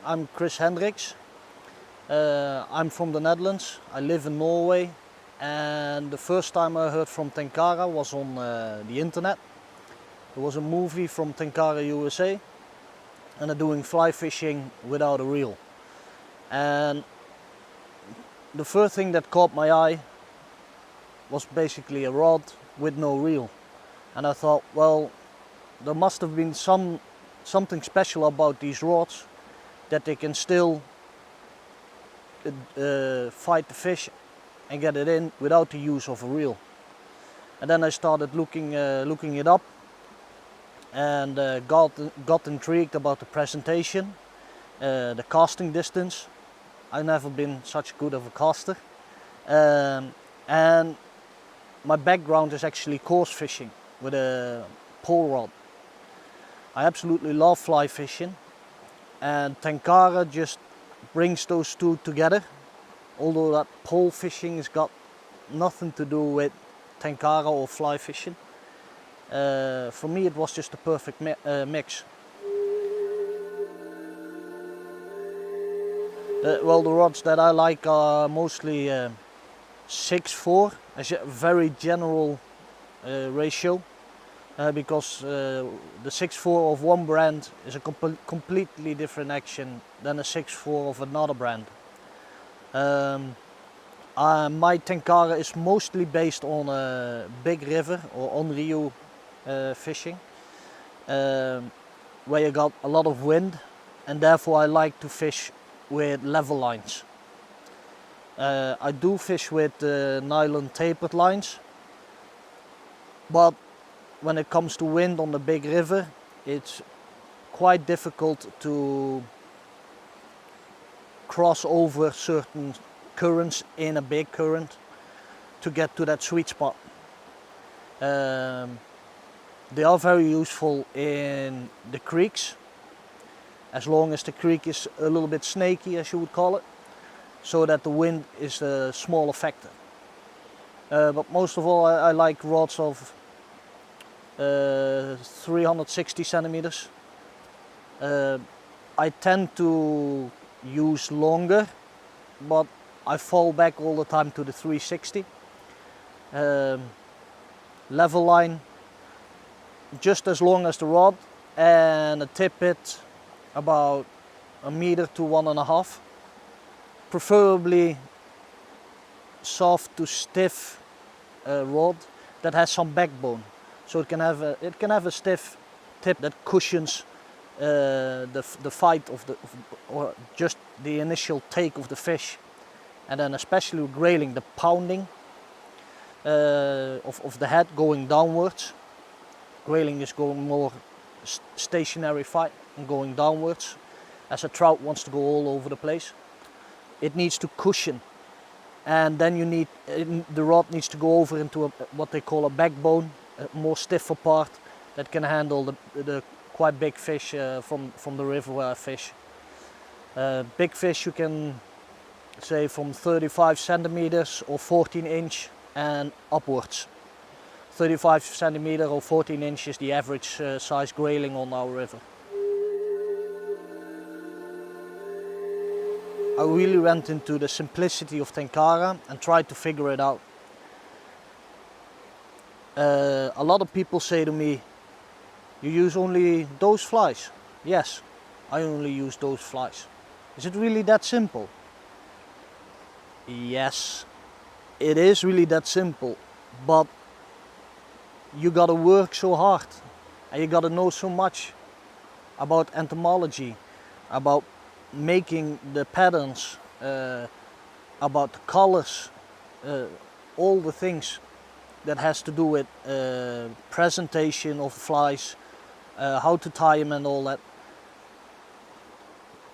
I'm Hendriks. I'm from the Netherlands. I live in Norway, and the first time I heard from Tenkara was on the internet. There was a movie from Tenkara USA, and they're doing fly fishing without a reel. And the first thing that caught my eye was basically a rod with no reel. And I thought, well, there must have been something special about these rods that they can still fight the fish and get it in without the use of a reel. And then I started looking it up, and got intrigued about the presentation, the casting distance. I've never been such good of a caster, and my background is actually coarse fishing with a pole rod. I absolutely love fly fishing, and Tenkara just brings those two together. Although that pole fishing has got nothing to do with Tenkara or fly fishing. For me it was just a perfect mix. Well, the rods that I like are mostly 6-4, as a very general ratio, because the 6-4 of one brand is a completely different action than a 6-4 of another brand. My Tenkara is mostly based on a big river or on Rio fishing, where you got a lot of wind, and therefore I like to fish with level lines. I do fish with nylon tapered lines, but when it comes to wind on the big river, it's quite difficult to cross over certain currents in a big current to get to that sweet spot. They are very useful in the creeks, as long as the creek is a little bit snaky, as you would call it, so that the wind is a smaller factor. But most of all, I like rods of 360 centimeters. I tend to use longer, but I fall back all the time to the 360. Level line, just as long as the rod, and a tippet about 1 meter to 1.5. Preferably soft to stiff rod that has some backbone, so it can have a stiff tip that cushions the fight or just the initial take of the fish. And then especially with grayling, the pounding of the head going downwards. Grayling is going more stationary fight and going downwards, as a trout wants to go all over the place. It needs to cushion, and then the rod needs to go over into what they call a backbone, a more stiffer part that can handle the quite big fish from the river where I fish. Big fish you can say from 35 centimeters or 14 inch and upwards. 35 centimeter or 14 inch is the average size grayling on our river. I really went into the simplicity of Tenkara and tried to figure it out. A lot of people say to me, you use only those flies? Yes, I only use those flies. Is it really that simple? Yes, it is really that simple, but you gotta work so hard, and you gotta know so much about entomology, about making the patterns, about the colors, all the things that has to do with presentation of flies, how to tie them and all that,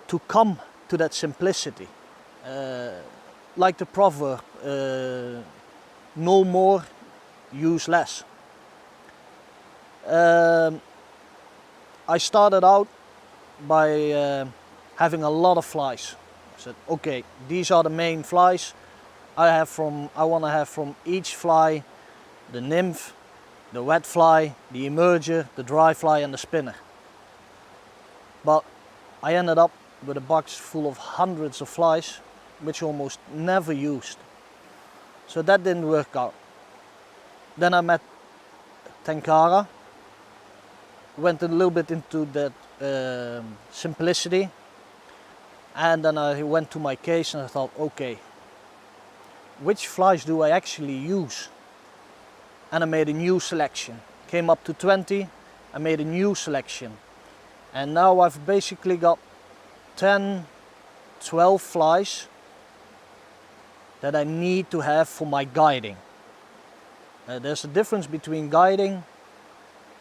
to come to that simplicity. Like the proverb, no more, use less. I started out by having a lot of flies. I said, okay, these are the main flies I want to have from each fly: the nymph, the wet fly, the emerger, the dry fly and the spinner. But I ended up with a box full of hundreds of flies, which almost never used. So that didn't work out. Then I met Tenkara, went a little bit into that simplicity, and then I went to my case and I thought, okay, which flies do I actually use? And I made a new selection. Came up to 20, I made a new selection. And now I've basically got 10, 12 flies that I need to have for my guiding. There's a difference between guiding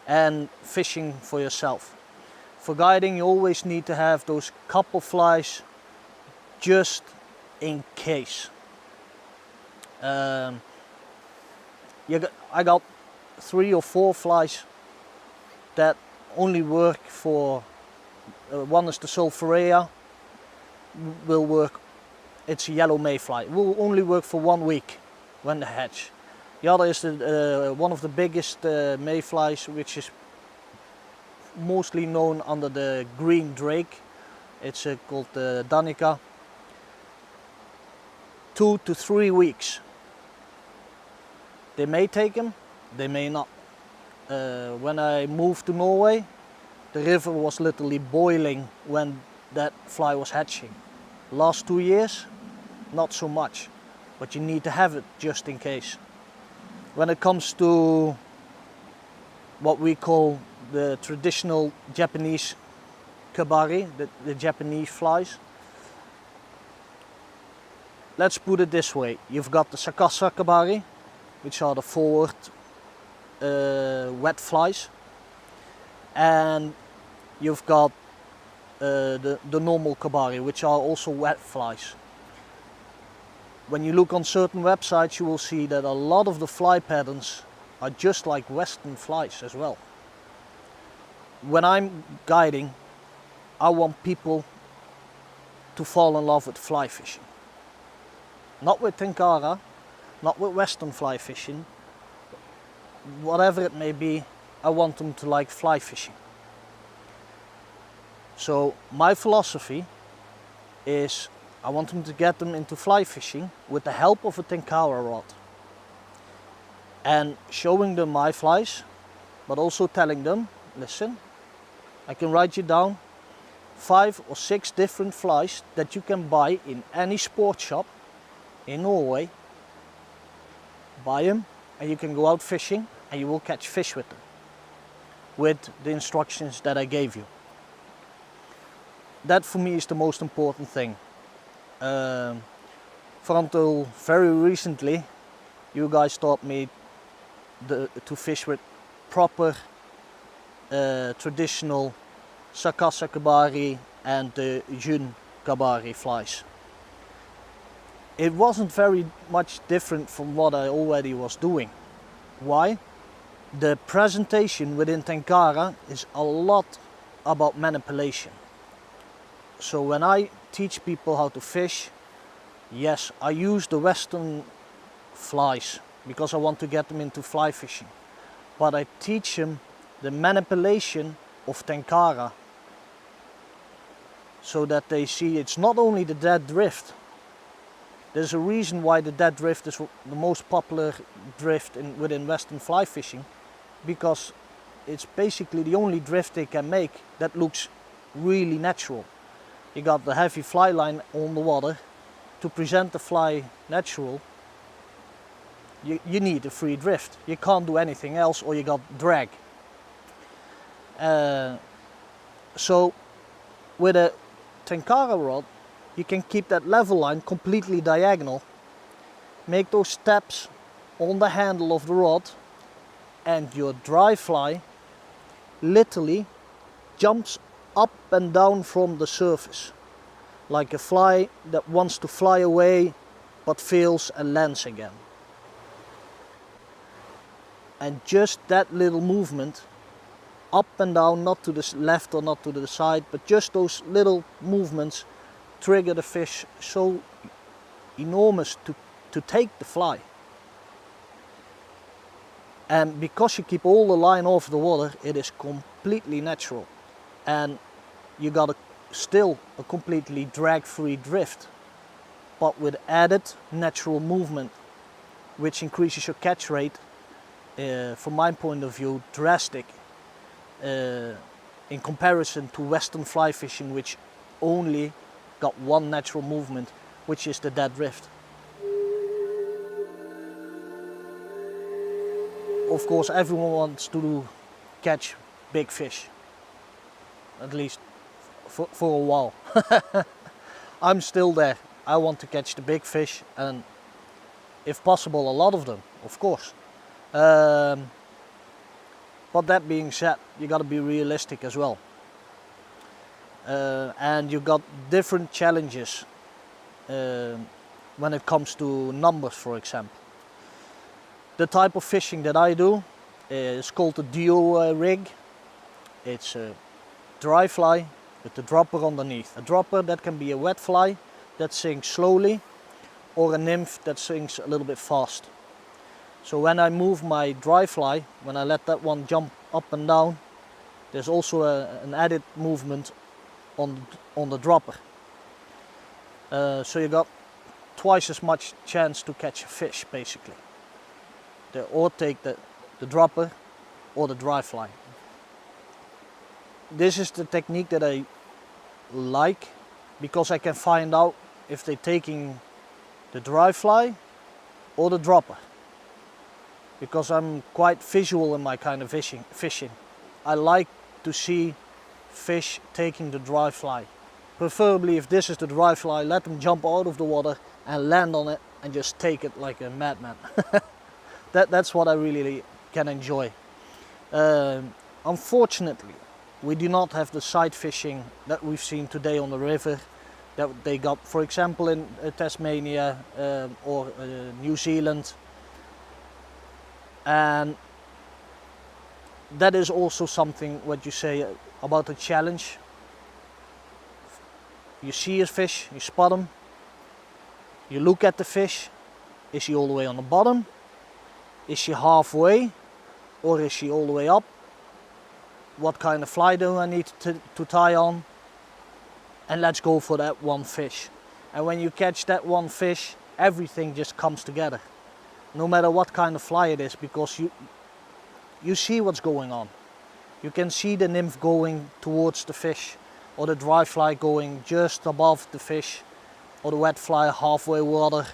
and fishing for yourself. For guiding, you always need to have those couple flies just in case. I got 3 or 4 flies that only work for, one is the Sulfurea, will work, it's a yellow mayfly, it will only work for 1 week when they hatch. The other is one of the biggest mayflies, which is mostly known under the green drake. It's called Danica. 2 to 3 weeks. They may take them, they may not. When I moved to Norway, the river was literally boiling when that fly was hatching. Last 2 years, not so much, but you need to have it just in case. When it comes to what we call the traditional Japanese kabari, the Japanese flies, let's put it this way. You've got the Sakasa kabari, which are the forward wet flies, and you've got the normal kabari, which are also wet flies. When you look on certain websites, you will see that a lot of the fly patterns are just like Western flies as well. When I'm guiding, I want people to fall in love with fly fishing. Not with Tenkara, not with Western fly fishing, whatever it may be, I want them to like fly fishing. So my philosophy is I want them to get them into fly fishing with the help of a Tenkara rod. And showing them my flies, but also telling them, listen, I can write you down 5 or 6 different flies that you can buy in any sport shop in Norway. Buy them and you can go out fishing and you will catch fish with them, with the instructions that I gave you. That for me is the most important thing. For until very recently, you guys taught me to fish with proper traditional Sakasa kabari and the Jun kabari flies. It wasn't very much different from what I already was doing. Why? The presentation within Tenkara is a lot about manipulation. So when I teach people how to fish, yes, I use the Western flies because I want to get them into fly fishing. But I teach them the manipulation of Tenkara so that they see it's not only the dead drift. There's a reason why the dead drift is the most popular drift within Western fly fishing, because it's basically the only drift they can make that looks really natural. You got the heavy fly line on the water. To present the fly natural, you need a free drift. You can't do anything else or you got drag. So with a Tenkara rod, you can keep that level line completely diagonal, make those steps on the handle of the rod, and your dry fly literally jumps up and down from the surface, like a fly that wants to fly away but fails and lands again. And just that little movement, up and down, not to the left or not to the side, but just those little movements trigger the fish so enormous to take the fly. And because you keep all the line off the water, it is completely natural. And you got a still a completely drag-free drift, but with added natural movement, which increases your catch rate, from my point of view, drastic in comparison to Western fly fishing, which only got one natural movement, which is the dead drift. Of course, everyone wants to catch big fish, at least for a while. I'm still there. I want to catch the big fish, and if possible, a lot of them, of course. But that being said, you got to be realistic as well. And you got different challenges when it comes to numbers, for example. The type of fishing that I do is called the duo rig. It's a dry fly with the dropper underneath. A dropper that can be a wet fly that sinks slowly, or a nymph that sinks a little bit fast. So when I move my dry fly, when I let that one jump up and down, there's also an added movement on the dropper. So you got twice as much chance to catch a fish, basically. Or take the dropper or the dry fly. This is the technique that I like, because I can find out if they're taking the dry fly or the dropper, because I'm quite visual in my kind of fishing. I like to see fish taking the dry fly. Preferably, if this is the dry fly, let them jump out of the water and land on it and just take it like a madman. That's what I really can enjoy. Unfortunately, we do not have the sight fishing that we've seen today on the river that they got, for example, in Tasmania or New Zealand. And that is also something what you say about a challenge. You see a fish, you spot him, you look at the fish. Is he all the way on the bottom? Is she halfway, or is she all the way up? What kind of fly do I need to tie on? And let's go for that one fish. And when you catch that one fish, everything just comes together. No matter what kind of fly it is, because you see what's going on. You can see the nymph going towards the fish, or the dry fly going just above the fish, or the wet fly halfway water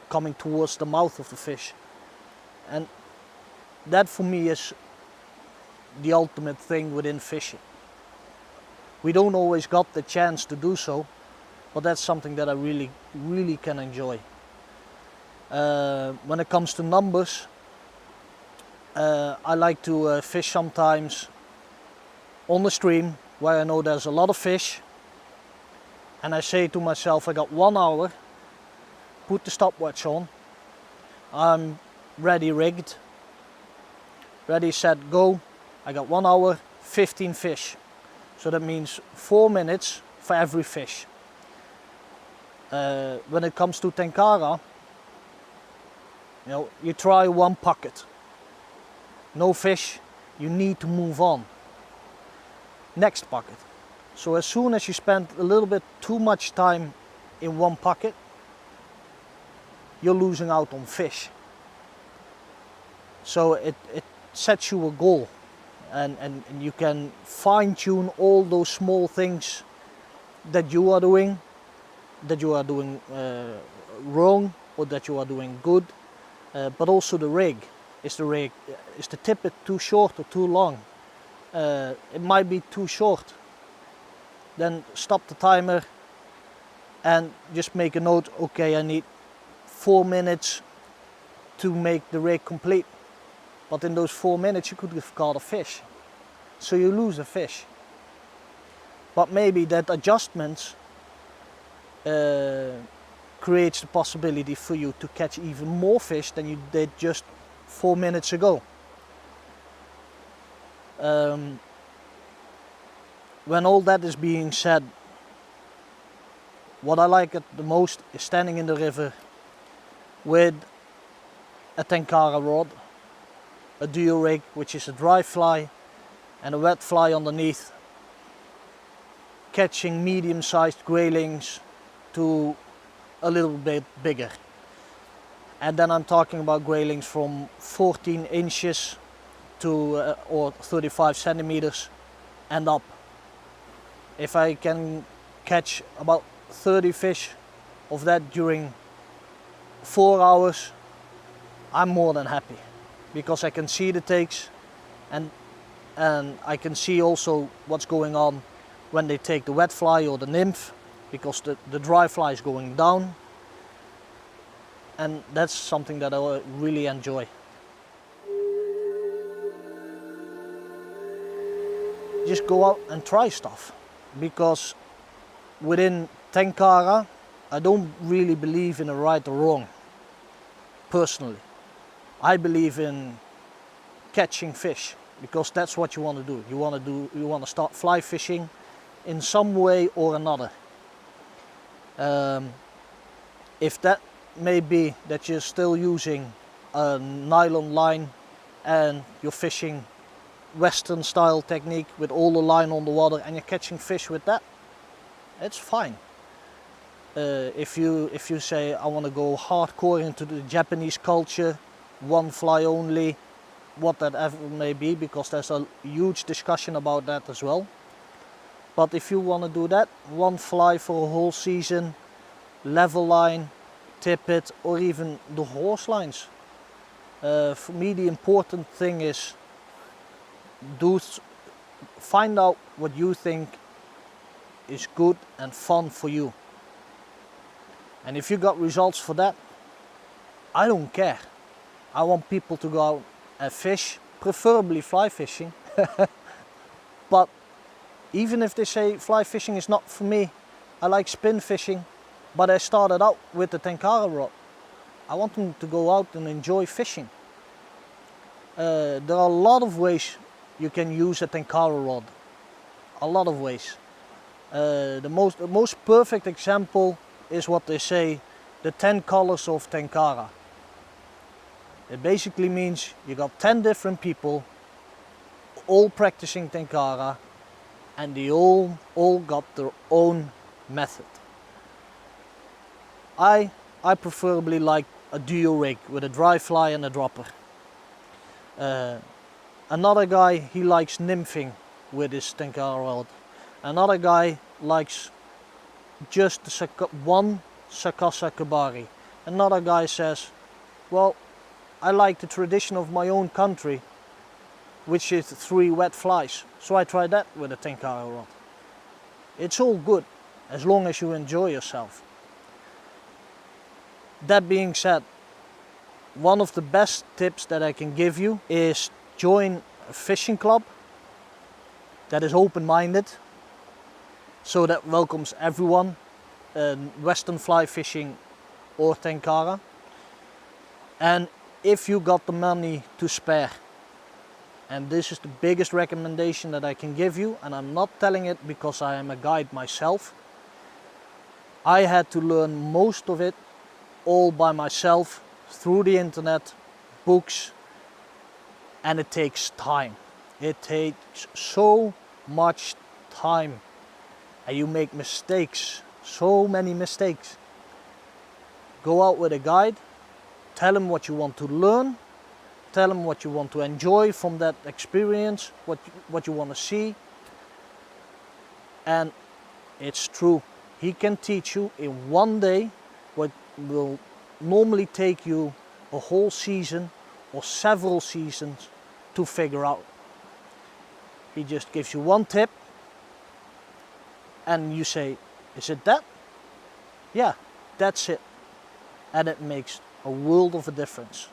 coming towards the mouth of the fish. And that for me is the ultimate thing within fishing. We don't always got the chance to do so, but that's something that I really can enjoy. When it comes to numbers, I like to fish sometimes on the stream where I know there's a lot of fish, and I say to myself, I got 1 hour, put the stopwatch on, I'm ready rigged, ready, set, go. I got 1 hour, 15 fish. So that means 4 minutes for every fish. When it comes to Tenkara, you try one pocket. No fish, you need to move on. Next pocket. So as soon as you spend a little bit too much time in one pocket, you're losing out on fish. So it sets you a goal, and you can fine-tune all those small things that you are doing wrong, or that you are doing good, but also the rig. Is the tippet too short or too long? It might be too short. Then stop the timer and just make a note, okay, I need 4 minutes to make the rig complete. But in those 4 minutes you could have caught a fish. So you lose a fish. But maybe that adjustment creates the possibility for you to catch even more fish than you did just 4 minutes ago. When all that is being said, what I like it the most is standing in the river with a Tenkara rod, a duo rig, which is a dry fly, and a wet fly underneath, catching medium-sized graylings to a little bit bigger. And then I'm talking about graylings from 14 inches to or 35 centimeters and up. If I can catch about 30 fish of that during 4 hours, I'm more than happy, because I can see the takes and I can see also what's going on when they take the wet fly or the nymph, because the dry fly is going down, and that's something that I really enjoy. Just go out and try stuff, because within Tenkara I don't really believe in a right or wrong. Personally, I believe in catching fish, because that's what you want to do. You want to start fly fishing in some way or another. If that may be that you're still using a nylon line and you're fishing Western style technique with all the line on the water and you're catching fish with that, it's fine. If you say I want to go hardcore into the Japanese culture, one fly only, what that ever may be, because there's a huge discussion about that as well. But if you want to do that, one fly for a whole season, level line, tippet, or even the horse lines. For me the important thing is find out what you think is good and fun for you. And if you got results for that, I don't care. I want people to go out and fish, preferably fly fishing. But even if they say fly fishing is not for me, I like spin fishing, but I started out with the Tenkara rod. I want them to go out and enjoy fishing. There are a lot of ways you can use a Tenkara rod. A lot of ways. The most perfect example is what they say, the 10 colors of Tenkara. It basically means you got 10 different people all practicing Tenkara, and they all got their own method. I preferably like a duo rig with a dry fly and a dropper. Another guy, he likes nymphing with his Tenkara rod. Another guy likes just one Sakasa Kabari. Another guy says, well, I like the tradition of my own country, which is 3 wet flies. So I tried that with a Tenkara rod. It's all good, as long as you enjoy yourself. That being said, one of the best tips that I can give you is join a fishing club that is open-minded, so that welcomes everyone, Western fly fishing or Tenkara. And if you got the money to spare, and this is the biggest recommendation that I can give you, and I'm not telling it because I am a guide myself. I had to learn most of it all by myself through the internet, books, and it takes time. It takes so much time, and you make mistakes, so many mistakes. Go out with a guide, tell him what you want to learn, tell him what you want to enjoy from that experience, what you want to see, and it's true. He can teach you in one day what will normally take you a whole season or several seasons to figure out. He just gives you one tip and you say, is it that? Yeah, that's it. And it makes a world of a difference.